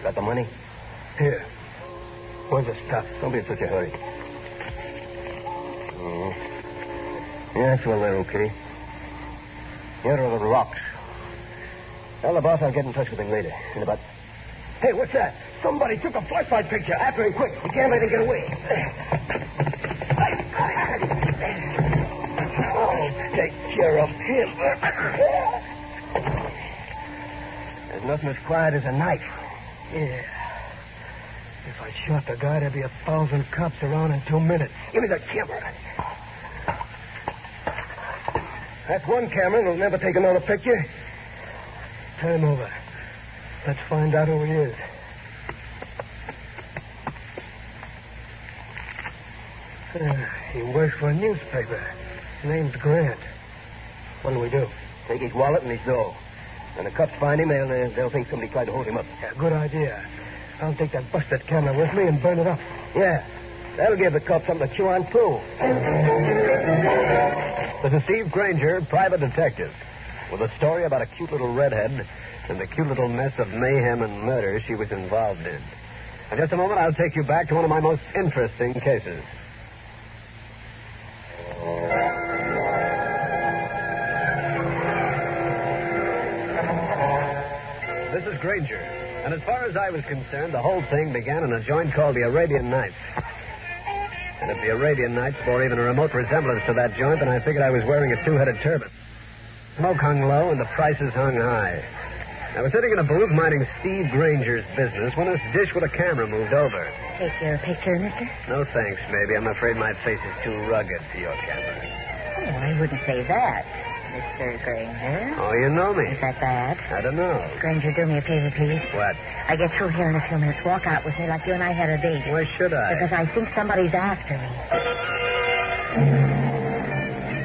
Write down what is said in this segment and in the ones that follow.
Got the money? Here. Where's the stuff? Don't be in such a hurry. Yes, well, they're okay. Here are the rocks. Tell the boss I'll get in touch with him later. In about... Hey, what's that? Somebody took a flashlight picture. After him, quick. We can't let him get away. Oh, take care of him. There's nothing as quiet as a knife. Yeah. If I shot the guy, there'd be 1,000 cops around in 2 minutes. Give me that camera. That's one camera, and it'll never take another picture. Turn him over. Let's find out who he is. He works for a newspaper. His name's Grant. What'll we do? Take his wallet and his dough. When the cops find him, they'll think somebody tried to hold him up. Yeah, good idea. I'll take that busted camera with me and burn it up. Yeah, that'll give the cops something to chew on, too. This is Steve Granger, private detective, with a story about a cute little redhead and the cute little mess of mayhem and murder she was involved in. In just a moment, I'll take you back to one of my most interesting cases. This is Granger, and as far as I was concerned, the whole thing began in a joint called the Arabian Nights. And if the Arabian Nights bore even a remote resemblance to that joint, then I figured I was wearing a two-headed turban. Smoke hung low and the prices hung high. I was sitting in a booth minding Steve Granger's business when this dish with a camera moved over. Take your picture, mister? No thanks, maybe. I'm afraid my face is too rugged for your camera. Oh, I wouldn't say that, Mr. Granger. Oh, you know me. Is that bad? I don't know. Granger, do me a favor, please. What? I get through here in a few minutes. Walk out with me like you and I had a date. Why should I? Because I think somebody's after me.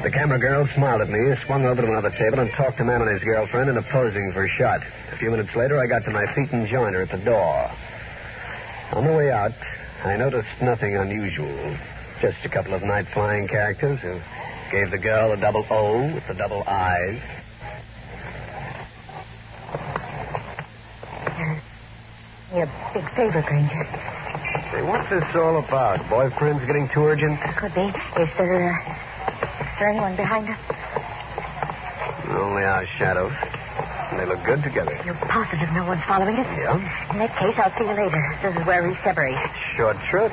The camera girl smiled at me, swung over to another table, and talked to a man and his girlfriend into posing for a shot. A few minutes later, I got to my feet and joined her at the door. On the way out, I noticed nothing unusual. Just a couple of night-flying characters who gave the girl a double O with the double I's. You're a big favor, Granger. Say, what's this all about? Boyfriend's getting too urgent? Could be. Is there anyone behind us? Only our shadows. And they look good together. You're positive no one's following us? Yeah. In that case, I'll see you later. This is where we separate. Short trip.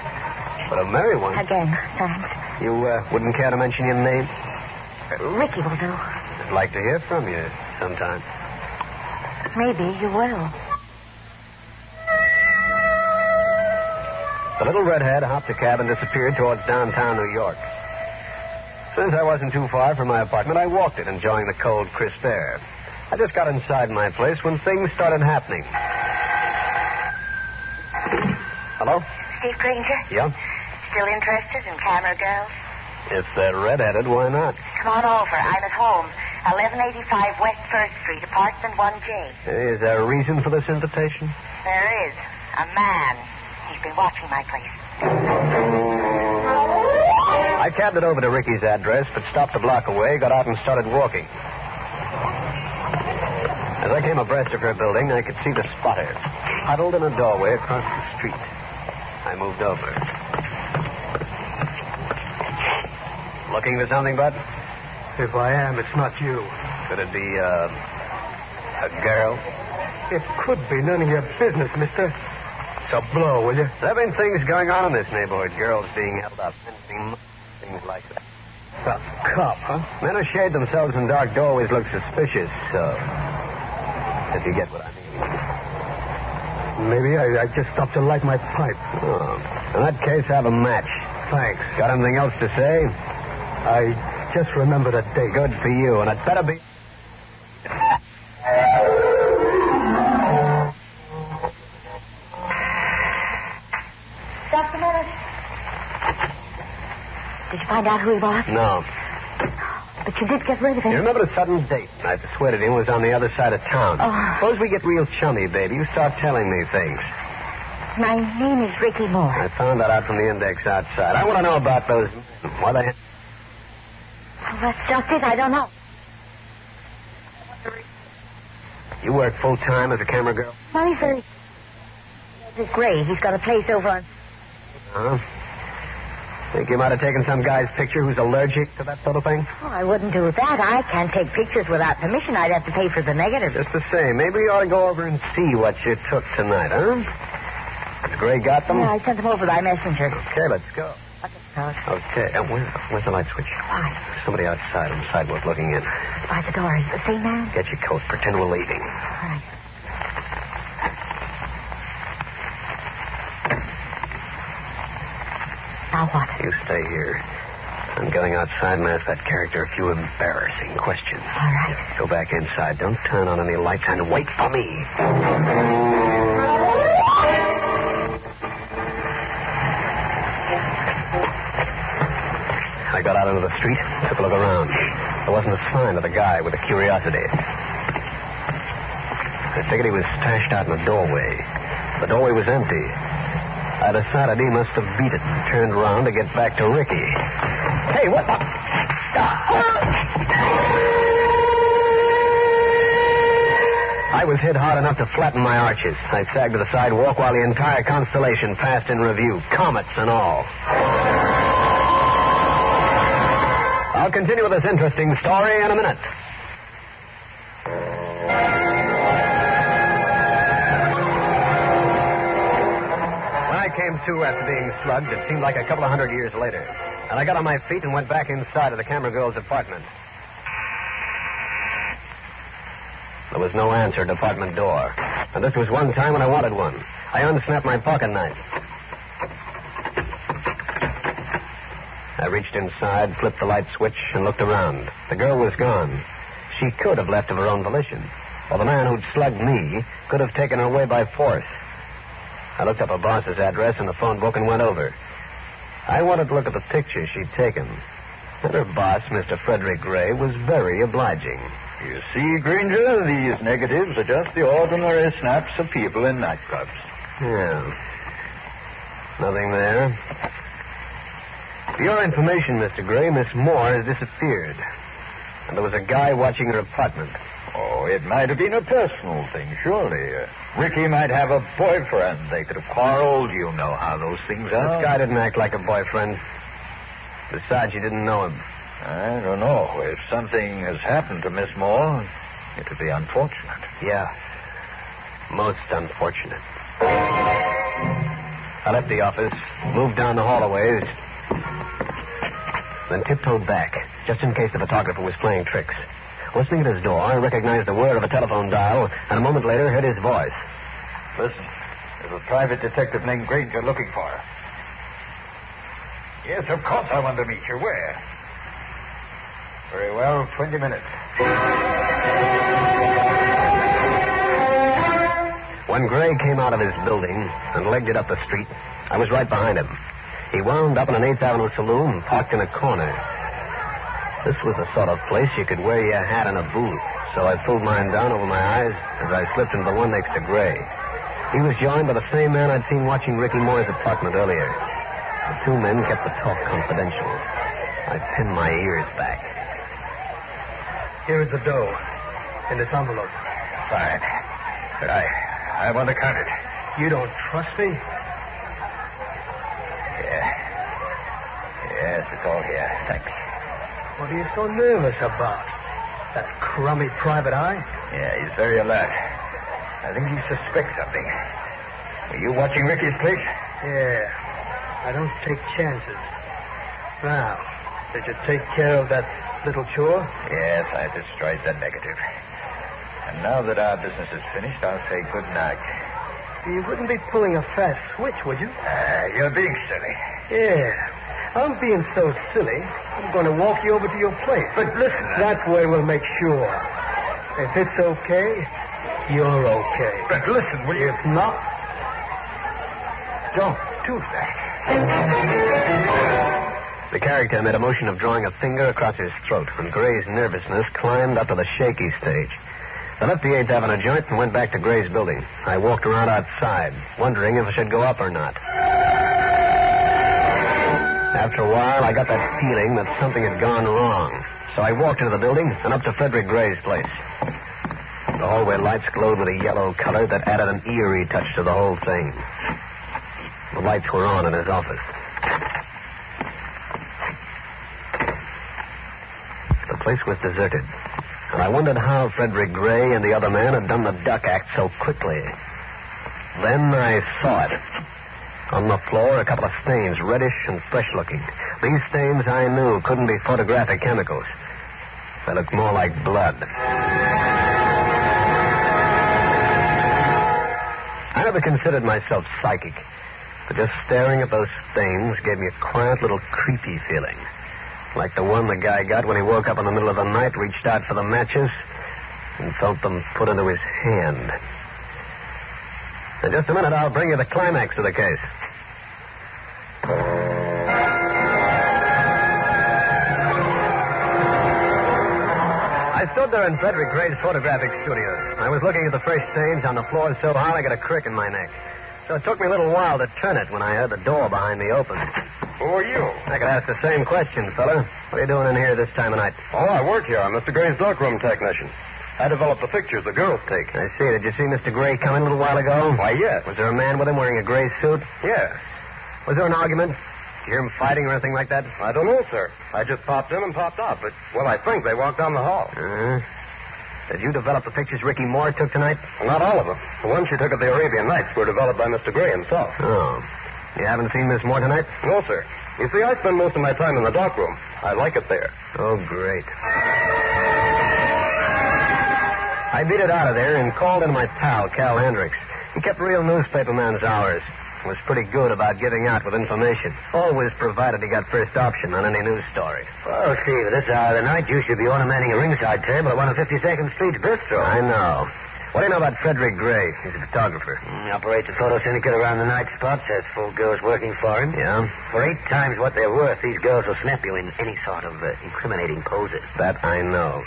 But a merry one. Again, thanks. You wouldn't care to mention your name? Ricky will do. I'd like to hear from you sometime. Maybe you will. The little redhead hopped a cab and disappeared towards downtown New York. Since I wasn't too far from my apartment, I walked it, enjoying the cold, crisp air. I just got inside my place when things started happening. Hello? Steve Granger? Yeah? Still interested in camera girls? If they're redheaded, why not? Come on over. I'm at home. 1185 West 1st Street, apartment 1J. Is there a reason for this invitation? There is. A man. He's been watching my place. I cabbed it over to Ricky's address, but stopped a block away, got out and started walking. As I came abreast of her building, I could see the spotter, huddled in a doorway across the street. I moved over. Looking for something, Bud? If I am, it's not you. Could it be, a girl? It could be none of your business, mister. So blow, will you? There have been things going on in this neighborhood. Girls being held up, things like that. A cop, huh? Men who shade themselves in dark doorways look suspicious, so... If you get what I mean. Maybe I just stopped to light my pipe. Oh. In that case, have a match. Thanks. Got anything else to say? I just remembered a date. Good for you, and it better be... Just a minute. Did you find out who he was? No. But you did get rid of him. You remember the sudden date? I persuaded him was on the other side of town. Oh. Suppose we get real chummy, baby. You start telling me things. My name is Ricky Moore. I found that out from the index outside. I want to know about those... Why they... Well, that's just it. I don't know. You work full-time as a camera girl? Money for... This is Gray. He's got a place over on... Huh? Think you might have taken some guy's picture who's allergic to that sort of thing? Oh, I wouldn't do that. I can't take pictures without permission. I'd have to pay for the negative. Just the same. Maybe you ought to go over and see what you took tonight, huh? Has Gray got them? Yeah, I sent them over by messenger. Okay, let's go. Okay. Where's the light switch? Why? Somebody outside on the sidewalk looking in. By the door. Is it the same man? Get your coat. Pretend we're leaving. All right. Now what? You stay here. I'm going outside and ask that character a few embarrassing questions. All right. Go back inside. Don't turn on any lights and wait for me. I got out into the street, took a look around. There wasn't a sign of the guy with the curiosity. I figured he was stashed out in the doorway. The doorway was empty. I decided he must have beat it and turned around to get back to Ricky. Hey, what the... I was hit hard enough to flatten my arches. I sagged to the sidewalk while the entire constellation passed in review, comets and all. I'll continue with this interesting story in a minute. When I came to after being slugged, it seemed like a couple of 100 years later. And I got on my feet and went back inside of the camera girl's apartment. There was no answer at the apartment door. And this was one time when I wanted one. I unsnapped my pocket knife. I reached inside, flipped the light switch, and looked around. The girl was gone. She could have left of her own volition. Or the man who'd slugged me could have taken her away by force. I looked up her boss's address in the phone book and went over. I wanted to look at the picture she'd taken. And her boss, Mr. Frederick Gray, was very obliging. You see, Granger, these negatives are just the ordinary snaps of people in nightclubs. Yeah. Nothing there. For your information, Mr. Gray, Miss Moore has disappeared. And there was a guy watching her apartment. Oh, it might have been a personal thing, surely. Ricky might have a boyfriend. They could have quarreled. You know how those things are. This guy didn't act like a boyfriend. Besides, you didn't know him. I don't know. If something has happened to Miss Moore, it would be unfortunate. Yeah. Most unfortunate. I left the office, moved down the hallways, then tiptoed back, just in case the photographer was playing tricks. Listening at his door, I recognized the whir of a telephone dial, and a moment later heard his voice. Listen, there's a private detective named Granger looking for her. Yes, of course I want to meet you. Where? Very well, 20 minutes. When Gray came out of his building and legged it up the street, I was right behind him. He wound up in an 8th Avenue saloon, parked in a corner. This was the sort of place you could wear your hat in a booth, so I pulled mine down over my eyes as I slipped into the one next to Gray. He was joined by the same man I'd seen watching Ricky Moore's apartment earlier. The two men kept the talk confidential. I pinned my ears back. Here is the dough in this envelope. Fine. But I want to count it. You don't trust me? Yes, it's all here. Thanks. What are you so nervous about? That crummy private eye? Yeah, he's very alert. I think he suspects something. Were you watching Ricky's place? Yeah. I don't take chances. Now, did you take care of that little chore? Yes, I destroyed the negative. And now that our business is finished, I'll say good night. You wouldn't be pulling a fast switch, would you? You're being silly. Yeah. I'm being so silly, I'm going to walk you over to your place. But listen... That way we'll make sure. If it's okay, you're okay. But listen, will you... If not, don't do that. The character made a motion of drawing a finger across his throat, and Gray's nervousness climbed up to the shaky stage. I left the 8th Avenue joint and went back to Gray's building. I walked around outside, wondering if I should go up or not. After a while, I got that feeling that something had gone wrong. So I walked into the building and up to Frederick Gray's place. The hallway lights glowed with a yellow color that added an eerie touch to the whole thing. The lights were on in his office. The place was deserted, and I wondered how Frederick Gray and the other man had done the duck act so quickly. Then I saw it. On the floor, a couple of stains, reddish and fresh-looking. These stains, I knew, couldn't be photographic chemicals. They looked more like blood. I never considered myself psychic, but just staring at those stains gave me a quiet little creepy feeling. Like the one the guy got when he woke up in the middle of the night, reached out for the matches, and felt them put into his hand. In just a minute, I'll bring you the climax of the case. I stood there in Frederick Gray's photographic studio. I was looking at the fresh stains on the floor so hard I got a crick in my neck. So it took me a little while to turn it when I heard the door behind me open. Who are you? I could ask the same question, fella. What are you doing in here this time of night? Oh, I work here. I'm Mr. Gray's darkroom technician. I develop the pictures the girls take. I see. Did you see Mr. Gray come in a little while ago? Why, yes. Was there a man with him wearing a gray suit? Yeah. Was there an argument? Did you hear him fighting or anything like that? I don't know, sir. I just popped in and popped out, but, well, I think they walked down the hall. Did you develop the pictures Ricky Moore took tonight? Well, not all of them. The ones she took at the Arabian Nights were developed by Mr. Gray himself. Oh. You haven't seen Miss Moore tonight? No, sir. You see, I spend most of my time in the darkroom. I like it there. Oh, great. I beat it out of there and called in my pal, Cal Hendricks. He kept real newspaperman's hours. Was pretty good about giving out with information. Always provided he got first option on any news story. Well, Steve, at this hour of the night, you should be ornamenting a ringside table at one of 52nd Street's bistro. I know. What do you know about Frederick Gray? He's a photographer. He operates a photo syndicate around the night spots, has full girls working for him. Yeah? For 8 times what they're worth, these girls will snap you in any sort of incriminating poses. That I know.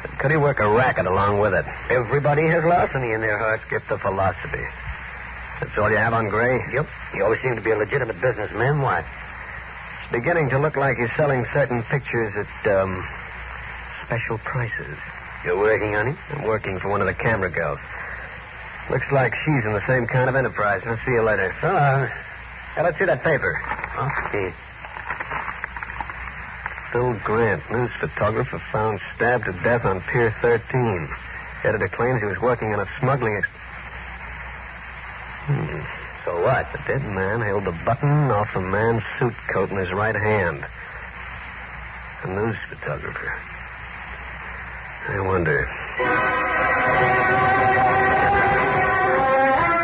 But could he work a racket along with it? Everybody has larceny in their hearts. Skip the philosophy. That's all you have on Gray? Yep. He always seemed to be a legitimate businessman. Why? It's beginning to look like he's selling certain pictures at, special prices. You're working on him? I'm working for one of the camera girls. Looks like she's in the same kind of enterprise. I'll see you later. So long. Hey, let's see that paper. Okay. Bill Grant, news photographer, found stabbed to death on Pier 13. Editor claims he was working on a smuggling... So what? The dead man held the button off a man's suit coat in his right hand. A news photographer. I wonder.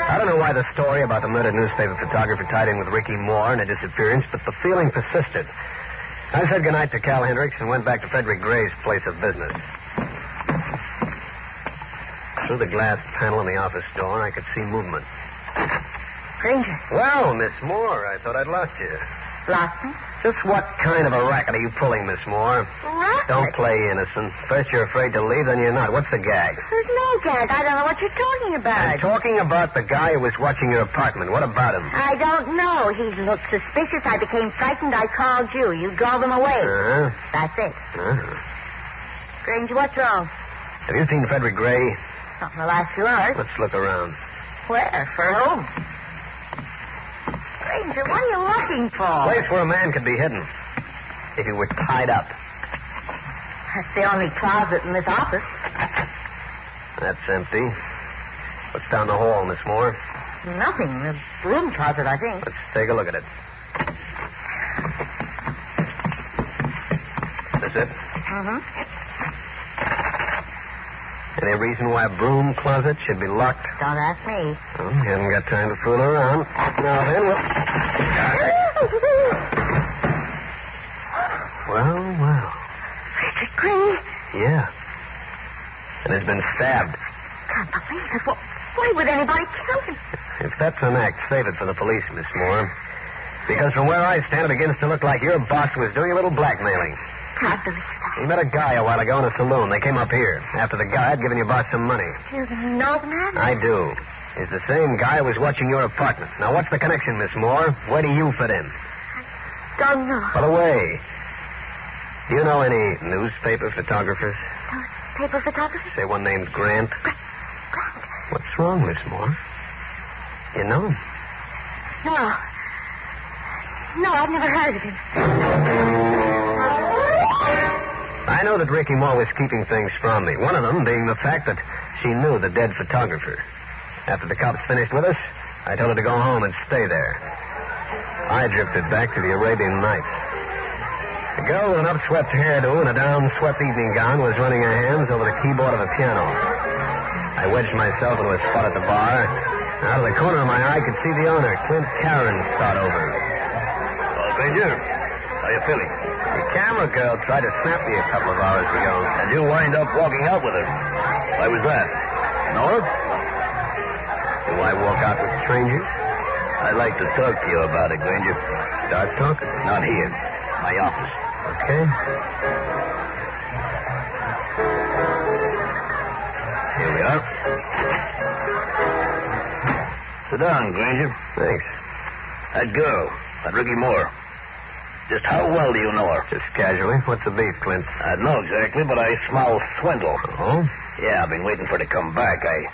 I don't know why the story about the murdered newspaper photographer tied in with Ricky Moore and a disappearance, but the feeling persisted. I said goodnight to Cal Hendricks and went back to Frederick Gray's place of business. Through the glass panel in the office door, I could see movement. Granger. Well, Miss Moore, I thought I'd lost you. Lost me? Just what kind of a racket are you pulling, Miss Moore? Racket? Don't play innocent. First you're afraid to leave, then you're not. What's the gag? There's no gag. I don't know what you're talking about. I'm talking about the guy who was watching your apartment. What about him? I don't know. He looked suspicious. I became frightened. I called you. You drove him away. Uh-huh. That's it. Uh-huh. Granger, what's wrong? Have you seen Frederick Gray? Not in the last few hours. Let's look around. Where? For whom? Granger, what are you looking for? A place where a man could be hidden. If he were tied up. That's the only closet in this office. That's empty. What's down the hall, Miss Moore? Nothing. The broom closet, I think. Let's take a look at it. That's it? Mm-hmm. Any reason why a broom closet should be locked? Don't ask me. Well, you haven't got time to fool around. Now then, Well. Frederick Gray? Yeah. And has been stabbed. Can't believe it. Why would anybody kill him? If that's an act, save it for the police, Miss Moore. Because from where I stand, it begins to look like your boss was doing a little blackmailing. Can't believe that. He met a guy a while ago in a saloon. They came up here. After the guy had given your boss some money. You know the man? I do. He's the same guy who was watching your apartment. Now, what's the connection, Miss Moore? Where do you fit in? Don't know. By the way, do you know any newspaper photographers? Paper photography? Say one named Grant. Grant. What's wrong, Miss Moore? You know him. No. No, I've never heard of him. I know that Ricky Moore was keeping things from me. One of them being the fact that she knew the dead photographer. After the cops finished with us, I told her to go home and stay there. I drifted back to the Arabian Nights. The girl with an upswept hairdo and a down-swept evening gown was running her hands over the keyboard of a piano. I wedged myself into a spot at the bar. Out of the corner of my eye, I could see the owner, Clint Karen, start over. Well, Granger, how you feeling? The camera girl tried to snap me a couple of hours ago. And you wind up walking out with her. Why was that? Know her? Do I walk out with strangers? I'd like to talk to you about it, Granger. Dark talk? Not here. My office. Okay. Here we are. Sit down, Granger. Thanks. That girl, that Ricky Moore. Just how well do you know her? Just casually. What's the beef, Clint? I don't know exactly, but I smell swindle. Oh? Yeah, I've been waiting for her to come back. I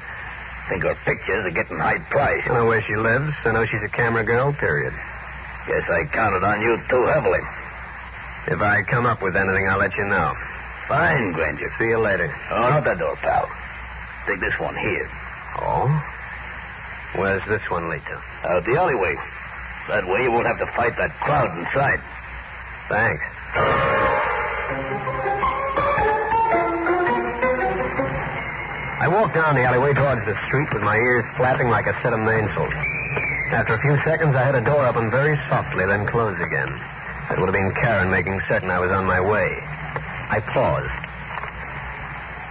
think her pictures are getting high price. I know where she lives. I know she's a camera girl, period. Guess I counted on you too heavily. If I come up with anything, I'll let you know. Fine, Granger. See you later. Oh, not that door, pal. Take this one here. Oh? Where's this one lead to? Out the alleyway. That way you won't have to fight that crowd inside. Thanks. I walked down the alleyway towards the street with my ears flapping like a set of mainsails. After a few seconds, I heard a door open very softly, then close again. It would have been Karen making certain I was on my way. I paused,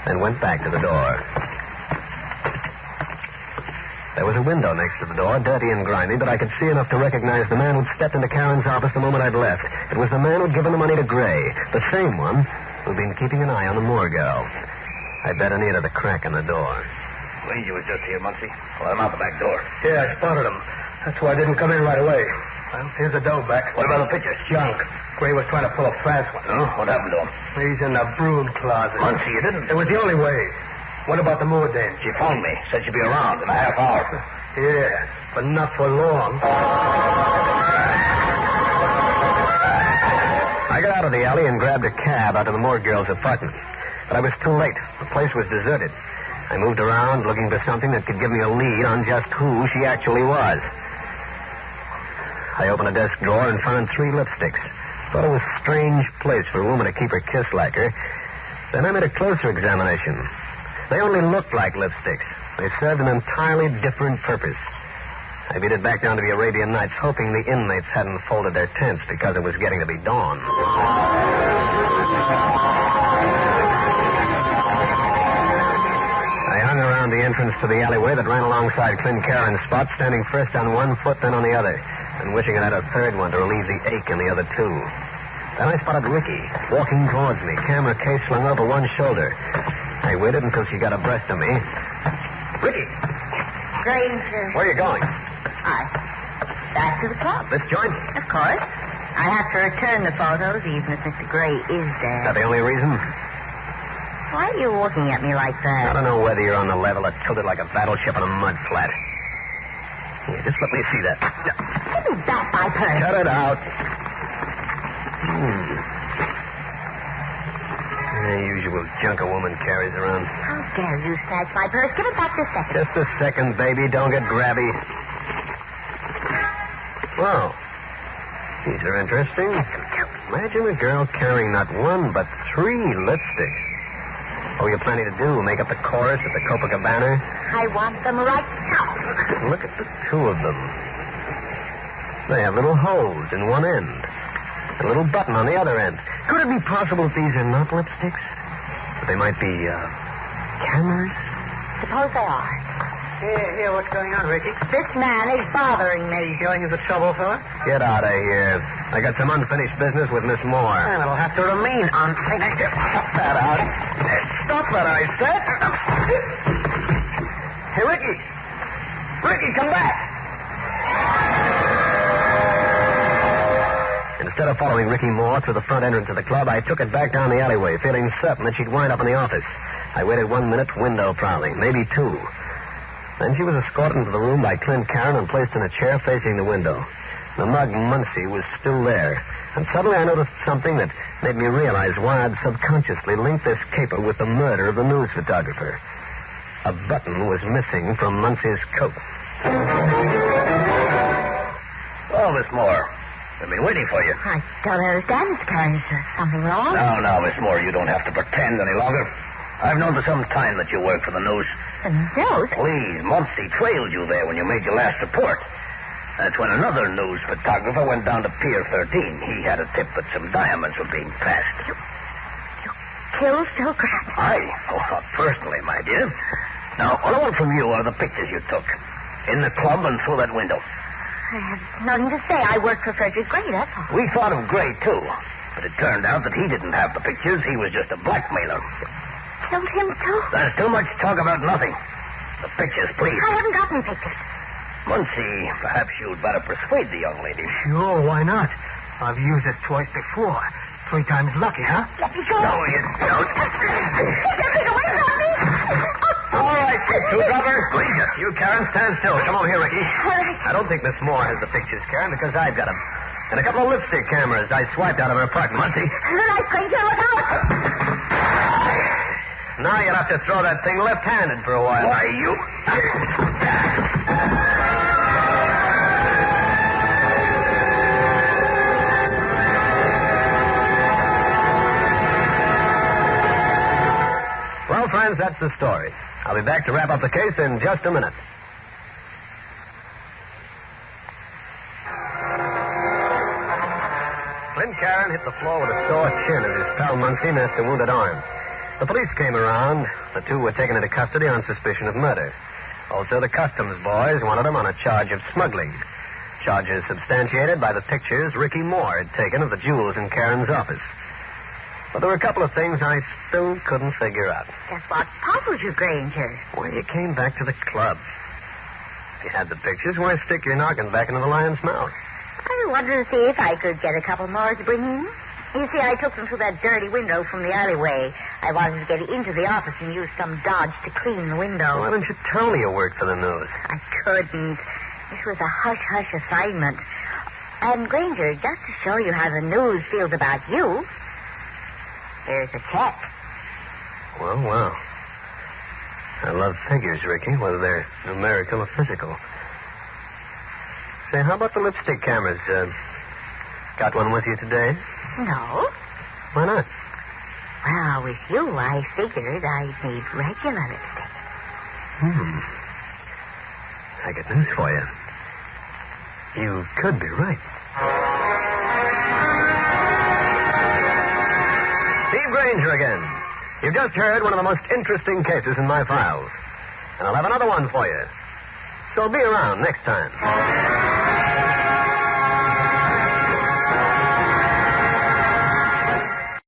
then went back to the door. There was a window next to the door, dirty and grimy, but I could see enough to recognize the man who'd stepped into Karen's office the moment I'd left. It was the man who'd given the money to Gray, the same one who'd been keeping an eye on the Moore girl. I bet an ear to the crack in the door. Granger was just here, Muncie. Well, I'm out the back door. Yeah, I spotted him. That's why I didn't come in right away. Well, here's the dough back. What about the pictures? Junk. Gray was trying to pull a fast one. Oh, what happened to him? He's in the broom closet. Muncie, you didn't. It was the only way. What about the Moore dame? She phoned me. Said she'd be around in a half hour. Yeah, but not for long. I got out of the alley and grabbed a cab out to the Moore girl's apartment. But I was too late. The place was deserted. I moved around looking for something that could give me a lead on just who she actually was. I opened a desk drawer and found 3 lipsticks. Thought it was a strange place for a woman to keep her kiss lacquer. Then I made a closer examination. They only looked like lipsticks. They served an entirely different purpose. I beat it back down to the Arabian Nights, hoping the inmates hadn't folded their tents because it was getting to be dawn. I hung around the entrance to the alleyway that ran alongside Clint Karen's spot, standing first on one foot, then on the other, and wishing I had a third one to relieve the ache in the other 2. Then I spotted Ricky, walking towards me, camera case slung over one shoulder. I waited until she got abreast of me. Ricky! Granger. Where are you going? Back to the club. This joint? Of course. I have to return the photos, even if Mr. Gray is Is that dead. the only reason? Why are you looking at me like I that? don't know whether you're on the level or tilted like a battleship on a mud flat. Here, just let me see that. Give me back my purse. Cut it out. The usual junk a woman carries around. How dare you snatch my purse? Give it back this second. Just a second, baby. Don't get grabby. Whoa. These are interesting. Imagine a girl carrying not 1, but 3 lipsticks. What were you planning to do? Make up the chorus at the Copacabana? I want them right now. Look at the 2 of them. They have little holes in one end. A little button on the other end. Could it be possible that these are not lipsticks? That they might be, cameras? Suppose they are. Here, what's going on, Ricky? This man is bothering me. Feeling is a trouble, fella? Get out of here. I got some unfinished business with Miss Moore. Well, it'll have to remain unfinished. Stop that out. Stop that, I said. Hey, Ricky. Ricky, come back. Instead of following Ricky Moore through the front entrance of the club, I took it back down the alleyway, feeling certain that she'd wind up in the office. I waited 1 minute, window prowling, maybe 2. Then she was escorted into the room by Clint Karen and placed in a chair facing the window. The mug Muncie was still there. And suddenly I noticed something that made me realize why I'd subconsciously linked this caper with the murder of the news photographer. A button was missing from Muncie's coat. Oh, Miss Moore. I've been waiting for you. I don't understand, Mr. Karen. Is there something wrong? No, Miss Moore, you don't have to pretend any longer. I've known for some time that you work for the news. The news? Please, Muncie trailed you there when you made your last report. That's when another news photographer went down to Pier 13. He had a tip that some diamonds were being passed. You killed Phil Grant? Not personally, my dear. Now, all I want from you are the pictures you took. In the club and through that window. I have nothing to say. I work for Frederick Gray, that's all. We thought of Gray, too. But it turned out that he didn't have the pictures. He was just a blackmailer. Killed him, too? There's too much talk about nothing. The pictures, please. I haven't got any pictures. Muncie, perhaps you'd better persuade the young lady. Sure, why not? I've used it twice before. 3 times lucky, huh? Let me go. No, you don't. Get away from me! All right, two-dropper. Granger. You, Karen, stand still. Come over here, Ricky. All right. I don't think Miss Moore has the pictures, Karen, because I've got them. And a couple of lipstick cameras I swiped out of her apartment. Muncie. All right, Granger, look out! Now you'll have to throw that thing left-handed for a while. Why, you... Well, friends, that's the story. I'll be back to wrap up the case in just a minute. Clint Karen hit the floor with a sore chin as his pal Muncie nursed a wounded arm. The police came around. The two were taken into custody on suspicion of murder. Also, the customs boys wanted them on a charge of smuggling. Charges substantiated by the pictures Ricky Moore had taken of the jewels in Karen's office. But there were a couple of things I still couldn't figure out. Just what puzzles you, Granger? Why you came back to the club? If you had the pictures, why stick your noggin back into the lion's mouth? I wanted to see if I could get a couple more to bring in. You see, I took them through that dirty window from the alleyway. I wanted to get into the office and use some dodge to clean the window. Why didn't you tell me you worked for the news? I couldn't. This was a hush-hush assignment. And, Granger, just to show you how the news feels about you, here's a check. Well. I love figures, Ricky, whether they're numerical or physical. Say, how about the lipstick cameras? Got one with you today? No. Why not? Well, with you, I figured I'd need regular lipstick. I got news for you. You could be right. Steve Granger again. You've just heard one of the most interesting cases in my files. And I'll have another one for you. So be around next time.